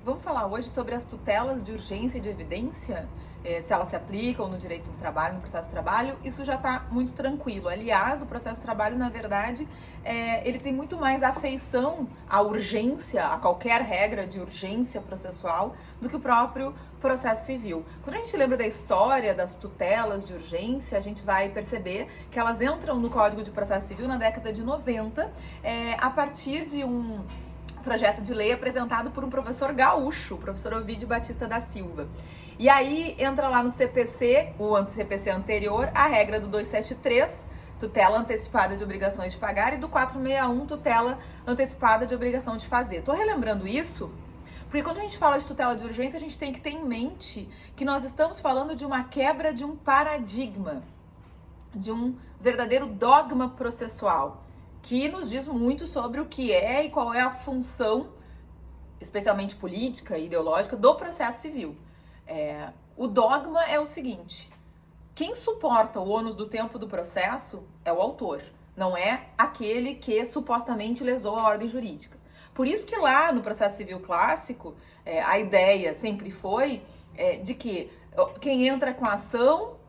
Vamos falar hoje sobre as tutelas de urgência e de evidência, se elas se aplicam no direito do trabalho, no processo de trabalho. Isso já está muito tranquilo. Aliás, o processo de trabalho, na verdade, ele tem muito mais afeição à urgência, a qualquer regra de urgência processual, do que o próprio processo civil. Quando a gente lembra da história das tutelas de urgência, a gente vai perceber que elas entram no Código de Processo Civil na década de 90, a partir de um projeto de lei apresentado por um professor gaúcho, o professor Ovidio Batista da Silva. E aí entra lá no CPC, o CPC anterior, a regra do 273, tutela antecipada de obrigações de pagar, e do 461, tutela antecipada de obrigação de fazer. Tô relembrando isso porque quando a gente fala de tutela de urgência, a gente tem que ter em mente que nós estamos falando de uma quebra de um paradigma, de um verdadeiro dogma processual, que nos diz muito sobre o que é e qual é a função, especialmente política e ideológica, do processo civil. O dogma é o seguinte: quem suporta o ônus do tempo do processo é o autor, não é aquele que supostamente lesou a ordem jurídica. Por isso que lá no processo civil clássico, a ideia sempre foi de que quem entra com a ação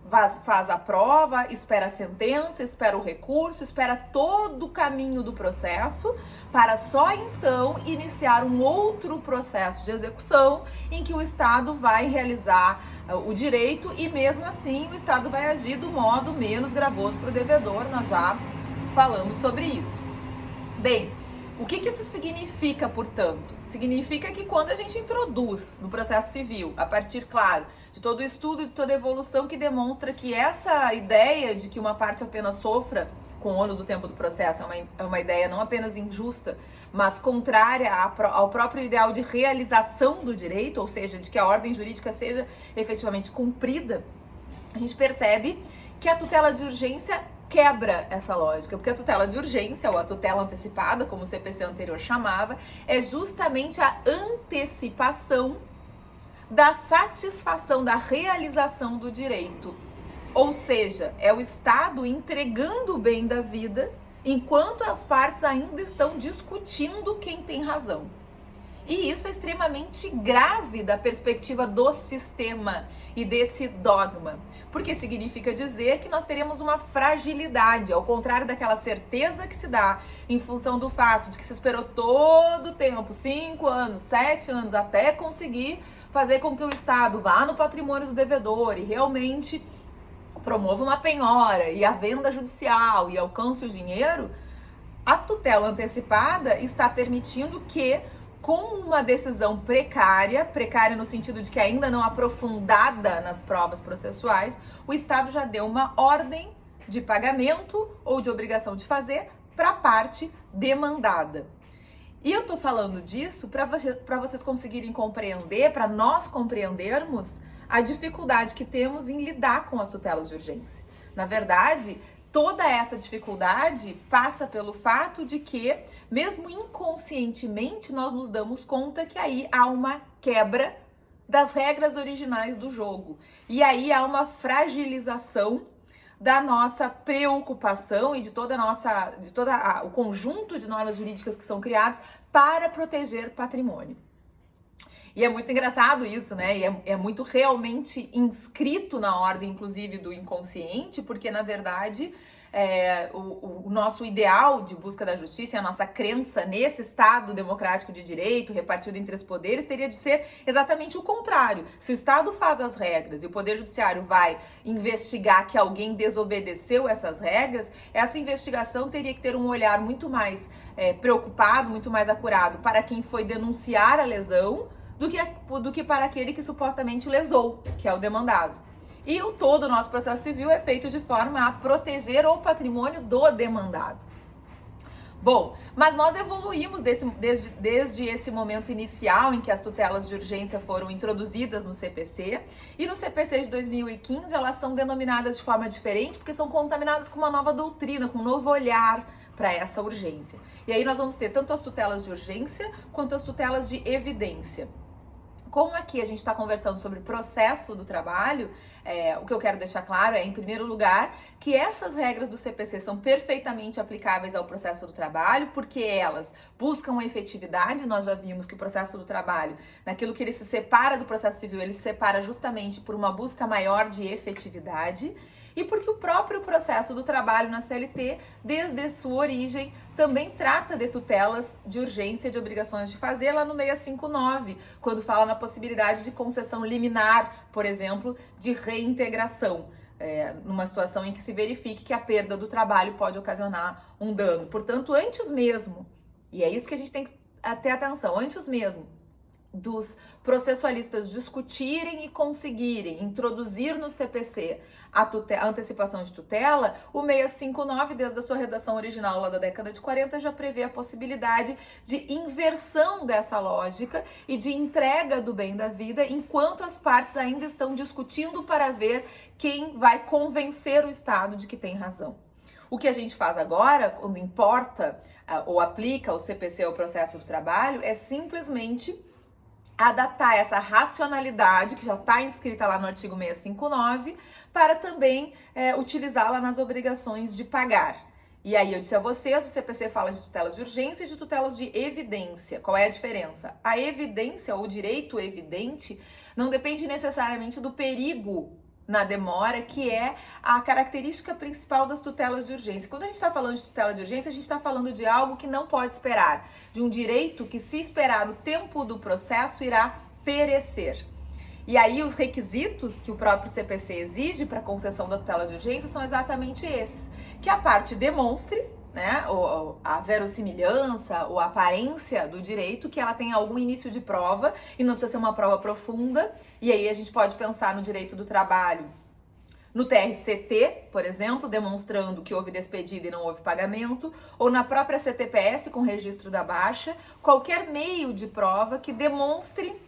faz a prova, espera a sentença, espera o recurso, espera todo o caminho do processo, para só então iniciar um outro processo de execução em que o Estado vai realizar o direito, e mesmo assim o Estado vai agir do modo menos gravoso para o devedor. Nós já falamos sobre isso. Bem, o que isso significa, portanto? Significa que quando a gente introduz no processo civil, a partir, claro, de todo o estudo e de toda a evolução que demonstra que essa ideia de que uma parte apenas sofra com o ônus do tempo do processo é uma ideia não apenas injusta, mas contrária ao próprio ideal de realização do direito, ou seja, de que a ordem jurídica seja efetivamente cumprida, a gente percebe que a tutela de urgência quebra essa lógica, porque a tutela de urgência, ou a tutela antecipada, como o CPC anterior chamava, é justamente a antecipação da satisfação, da realização do direito. Ou seja, é o Estado entregando o bem da vida enquanto as partes ainda estão discutindo quem tem razão. E isso é extremamente grave da perspectiva do sistema e desse dogma, porque significa dizer que nós teremos uma fragilidade, ao contrário daquela certeza que se dá em função do fato de que se esperou todo o tempo, 5 anos, 7 anos, até conseguir fazer com que o Estado vá no patrimônio do devedor e realmente promova uma penhora e a venda judicial e alcance o dinheiro. A tutela antecipada está permitindo que, com uma decisão precária no sentido de que ainda não aprofundada nas provas processuais, o Estado já deu uma ordem de pagamento ou de obrigação de fazer para a parte demandada. E eu tô falando disso para vocês conseguirem compreender, para nós compreendermos a dificuldade que temos em lidar com as tutelas de urgência. Na verdade, toda essa dificuldade passa pelo fato de que, mesmo inconscientemente, nós nos damos conta que aí há uma quebra das regras originais do jogo. E aí há uma fragilização da nossa preocupação e de todo o conjunto de normas jurídicas que são criadas para proteger patrimônio. E é muito engraçado isso, né? E é muito realmente inscrito na ordem, inclusive, do inconsciente, porque, na verdade, o nosso ideal de busca da justiça e a nossa crença nesse Estado democrático de direito, repartido entre os poderes, teria de ser exatamente o contrário. Se o Estado faz as regras e o Poder Judiciário vai investigar que alguém desobedeceu essas regras, essa investigação teria que ter um olhar muito mais preocupado, muito mais acurado para quem foi denunciar a lesão, do que para aquele que supostamente lesou, que é o demandado. E todo o nosso processo civil é feito de forma a proteger o patrimônio do demandado. Bom, mas nós evoluímos desde esse momento inicial em que as tutelas de urgência foram introduzidas no CPC, e no CPC de 2015 elas são denominadas de forma diferente porque são contaminadas com uma nova doutrina, com um novo olhar para essa urgência. E aí nós vamos ter tanto as tutelas de urgência quanto as tutelas de evidência. Como aqui a gente está conversando sobre processo do trabalho, o que eu quero deixar claro é, em primeiro lugar, que essas regras do CPC são perfeitamente aplicáveis ao processo do trabalho, porque elas buscam efetividade. Nós já vimos que o processo do trabalho, naquilo que ele se separa do processo civil, ele se separa justamente por uma busca maior de efetividade, e porque o próprio processo do trabalho na CLT, desde sua origem, também trata de tutelas de urgência de obrigações de fazer, lá no 659, quando fala na possibilidade de concessão liminar, por exemplo, de reintegração, numa situação em que se verifique que a perda do trabalho pode ocasionar um dano. Portanto, antes mesmo, e é isso que a gente tem que ter atenção, antes mesmo dos processualistas discutirem e conseguirem introduzir no CPC a antecipação de tutela, o 659, desde a sua redação original lá da década de 40, já prevê a possibilidade de inversão dessa lógica e de entrega do bem da vida, enquanto as partes ainda estão discutindo para ver quem vai convencer o Estado de que tem razão. O que a gente faz agora, quando importa ou aplica o CPC ao processo do trabalho, é simplesmente adaptar essa racionalidade que já está inscrita lá no artigo 659 para também utilizá-la nas obrigações de pagar. E aí eu disse a vocês, o CPC fala de tutelas de urgência e de tutelas de evidência. Qual é a diferença? A evidência, ou direito evidente, não depende necessariamente do perigo na demora, que é a característica principal das tutelas de urgência. Quando a gente está falando de tutela de urgência, a gente está falando de algo que não pode esperar, de um direito que, se esperar o tempo do processo, irá perecer. E aí os requisitos que o próprio CPC exige para a concessão da tutela de urgência são exatamente esses: que a parte demonstre, né, a verossimilhança ou a aparência do direito, que ela tenha algum início de prova, e não precisa ser uma prova profunda. E aí a gente pode pensar no direito do trabalho, no TRCT, por exemplo, demonstrando que houve despedida e não houve pagamento, ou na própria CTPS com registro da baixa, qualquer meio de prova que demonstre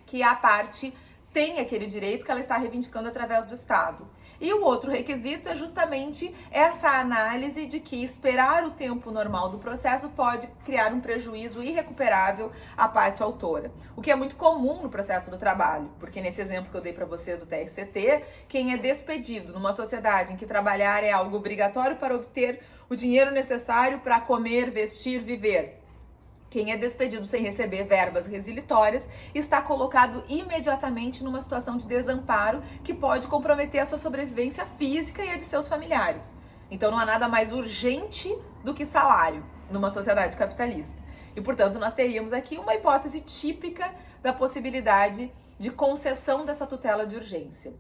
que a parte tem aquele direito que ela está reivindicando através do Estado. E o outro requisito é justamente essa análise de que esperar o tempo normal do processo pode criar um prejuízo irrecuperável à parte autora. O que é muito comum no processo do trabalho, porque nesse exemplo que eu dei para vocês do TRCT, quem é despedido numa sociedade em que trabalhar é algo obrigatório para obter o dinheiro necessário para comer, vestir, viver, quem é despedido sem receber verbas resilitórias está colocado imediatamente numa situação de desamparo que pode comprometer a sua sobrevivência física e a de seus familiares. Então não há nada mais urgente do que salário numa sociedade capitalista. E, portanto, nós teríamos aqui uma hipótese típica da possibilidade de concessão dessa tutela de urgência.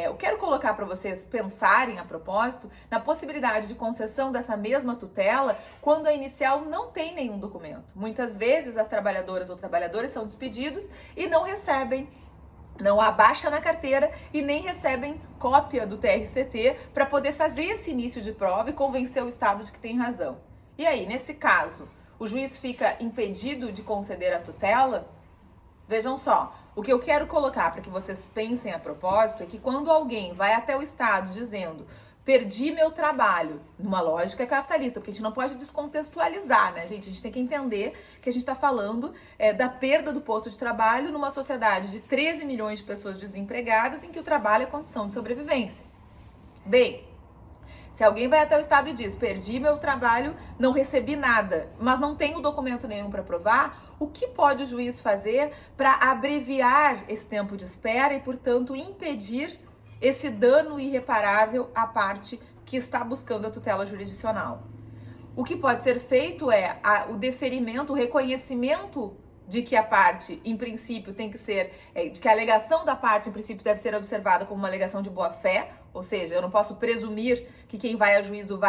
Eu quero colocar para vocês pensarem, a propósito, na possibilidade de concessão dessa mesma tutela quando a inicial não tem nenhum documento. Muitas vezes as trabalhadoras ou trabalhadores são despedidos e não recebem, não há baixa na carteira e nem recebem cópia do TRCT para poder fazer esse início de prova e convencer o Estado de que tem razão. E aí, nesse caso, o juiz fica impedido de conceder a tutela? Vejam só, o que eu quero colocar para que vocês pensem a propósito é que quando alguém vai até o Estado dizendo perdi meu trabalho, numa lógica capitalista, porque a gente não pode descontextualizar, né, gente? A gente tem que entender que a gente está falando da perda do posto de trabalho numa sociedade de 13 milhões de pessoas desempregadas em que o trabalho é condição de sobrevivência. Bem, se alguém vai até o Estado e diz, perdi meu trabalho, não recebi nada, mas não tenho documento nenhum para provar, o que pode o juiz fazer para abreviar esse tempo de espera e, portanto, impedir esse dano irreparável à parte que está buscando a tutela jurisdicional? O que pode ser feito é o deferimento, o reconhecimento de que a parte, em princípio, tem que ser, de que a alegação da parte, em princípio, deve ser observada como uma alegação de boa-fé, ou seja, eu não posso presumir que quem vai a juízo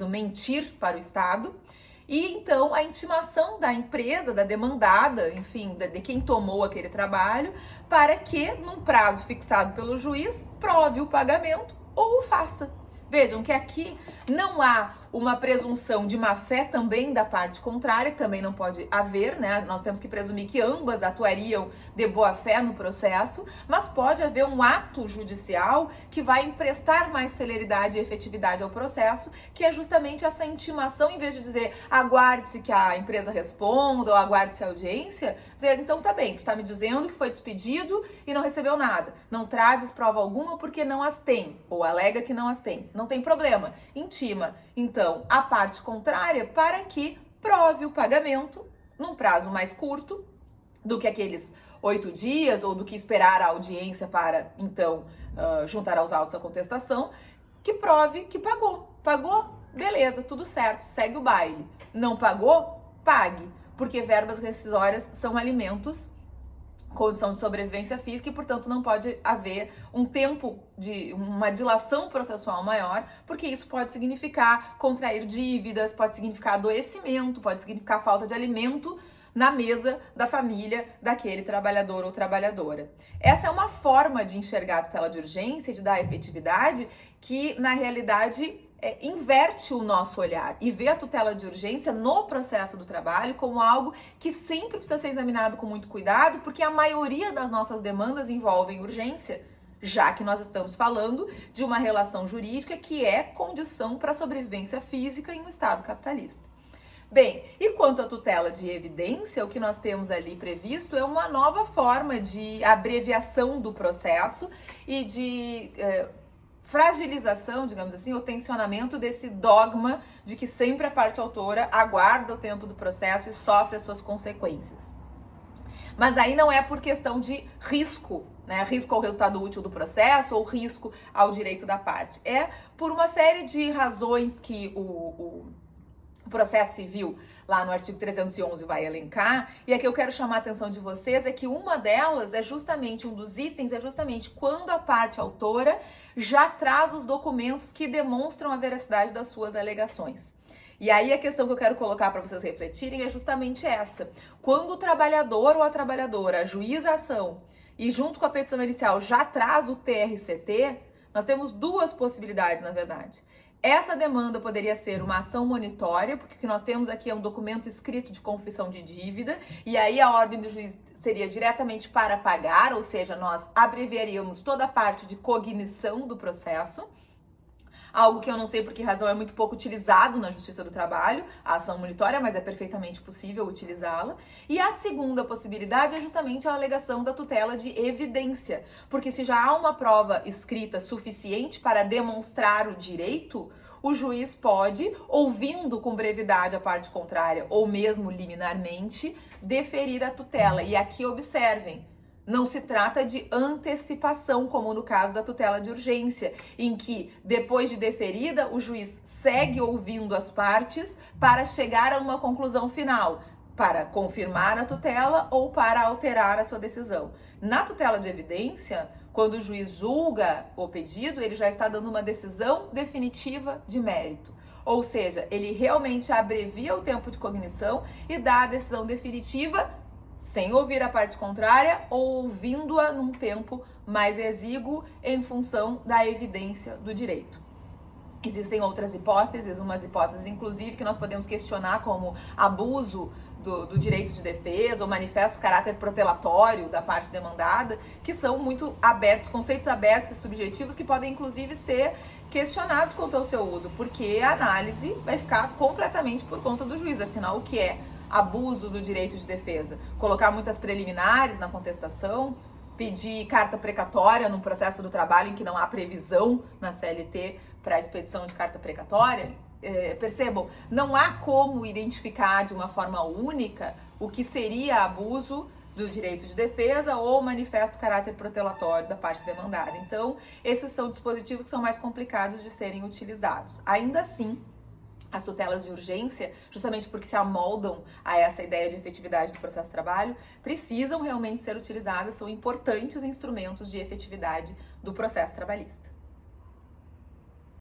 mentir para o Estado. E então a intimação da empresa, da demandada, enfim, de quem tomou aquele trabalho, para que, num prazo fixado pelo juiz, prove o pagamento ou o faça. Vejam que aqui não há uma presunção de má-fé também da parte contrária, que também não pode haver, né? Nós temos que presumir que ambas atuariam de boa-fé no processo, mas pode haver um ato judicial que vai emprestar mais celeridade e efetividade ao processo, que é justamente essa intimação, em vez de dizer aguarde-se que a empresa responda ou aguarde-se a audiência, dizer, então tá bem, tu tá me dizendo que foi despedido e não recebeu nada, não trazes prova alguma porque não as tem, ou alega que não as tem, não tem problema, intima, então, a parte contrária para que prove o pagamento num prazo mais curto do que aqueles 8 dias ou do que esperar a audiência para, então, juntar aos autos a contestação, que prove que pagou. Pagou? Beleza, tudo certo, segue o baile. Não pagou? Pague, porque verbas rescisórias são alimentos, condição de sobrevivência física e, portanto, não pode haver um tempo de uma dilação processual maior, porque isso pode significar contrair dívidas, pode significar adoecimento, pode significar falta de alimento na mesa da família daquele trabalhador ou trabalhadora. Essa é uma forma de enxergar a tutela de urgência, de dar efetividade, que na realidade inverte o nosso olhar e vê a tutela de urgência no processo do trabalho como algo que sempre precisa ser examinado com muito cuidado, porque a maioria das nossas demandas envolvem urgência, já que nós estamos falando de uma relação jurídica que é condição para a sobrevivência física em um Estado capitalista. Bem, e quanto à tutela de evidência, o que nós temos ali previsto é uma nova forma de abreviação do processo e de fragilização, digamos assim, o tensionamento desse dogma de que sempre a parte autora aguarda o tempo do processo e sofre as suas consequências. Mas aí não é por questão de risco, né? Risco ao resultado útil do processo ou risco ao direito da parte. É por uma série de razões que o processo civil, lá no artigo 311, vai elencar, e aqui eu quero chamar a atenção de vocês, é que uma delas é justamente, um dos itens, é justamente quando a parte autora já traz os documentos que demonstram a veracidade das suas alegações. E aí a questão que eu quero colocar para vocês refletirem é justamente essa. Quando o trabalhador ou a trabalhadora ajuiza a ação e junto com a petição inicial já traz o TRCT, nós temos duas possibilidades, na verdade. Essa demanda poderia ser uma ação monitória, porque o que nós temos aqui é um documento escrito de confissão de dívida, e aí a ordem do juiz seria diretamente para pagar, ou seja, nós abreviaríamos toda a parte de cognição do processo, algo que eu não sei por que razão é muito pouco utilizado na Justiça do Trabalho, a ação monitória, mas é perfeitamente possível utilizá-la. E a segunda possibilidade é justamente a alegação da tutela de evidência, porque se já há uma prova escrita suficiente para demonstrar o direito, o juiz pode, ouvindo com brevidade a parte contrária ou mesmo liminarmente, deferir a tutela. E aqui observem, não se trata de antecipação, como no caso da tutela de urgência, em que, depois de deferida, o juiz segue ouvindo as partes para chegar a uma conclusão final, para confirmar a tutela ou para alterar a sua decisão. Na tutela de evidência, quando o juiz julga o pedido, ele já está dando uma decisão definitiva de mérito. Ou seja, ele realmente abrevia o tempo de cognição e dá a decisão definitiva sem ouvir a parte contrária ou ouvindo-a num tempo mais exíguo em função da evidência do direito. Existem outras hipóteses, umas hipóteses inclusive que nós podemos questionar como abuso do direito de defesa ou manifesto caráter protelatório da parte demandada, que são muito abertos, conceitos abertos e subjetivos que podem inclusive ser questionados quanto ao seu uso, porque a análise vai ficar completamente por conta do juiz. Afinal, o que é abuso do direito de defesa? Colocar muitas preliminares na contestação, pedir carta precatória num processo do trabalho em que não há previsão na CLT para a expedição de carta precatória? Percebam, não há como identificar de uma forma única o que seria abuso do direito de defesa ou manifesto caráter protelatório da parte demandada. Então, esses são dispositivos que são mais complicados de serem utilizados. Ainda assim, as tutelas de urgência, justamente porque se amoldam a essa ideia de efetividade do processo de trabalho, precisam realmente ser utilizadas, são importantes instrumentos de efetividade do processo trabalhista.